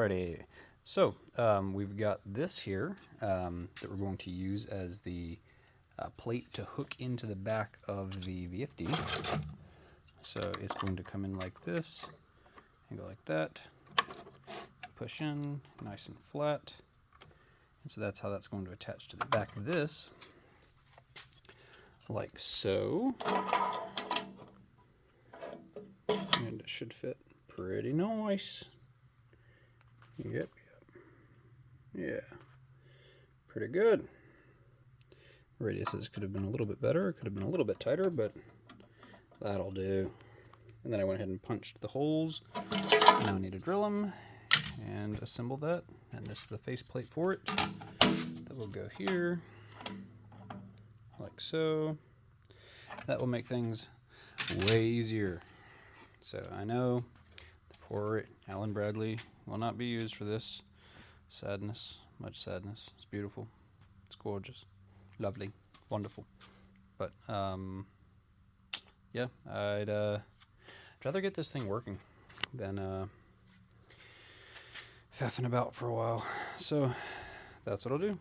Alrighty, so we've got this here that we're going to use as the plate to hook into the back of the VFD. So it's going to come in like this and go like that, push in nice and flat, and so that's how that's going to attach to the back of this, like so. And it should fit pretty nice. Yep. Yeah. Pretty good. Radiuses could have been a little bit better. It could have been a little bit tighter, but that'll do. And then I went ahead and punched the holes. Now I need to drill them and assemble that. And this is the faceplate for it. That will go here, like so. That will make things way easier. So I know the poor Alan Bradley will not be used for this. Sadness, much sadness. It's beautiful. It's gorgeous. Lovely. Wonderful. But, yeah, I'd rather get this thing working than faffing about for a while. So that's what I'll do.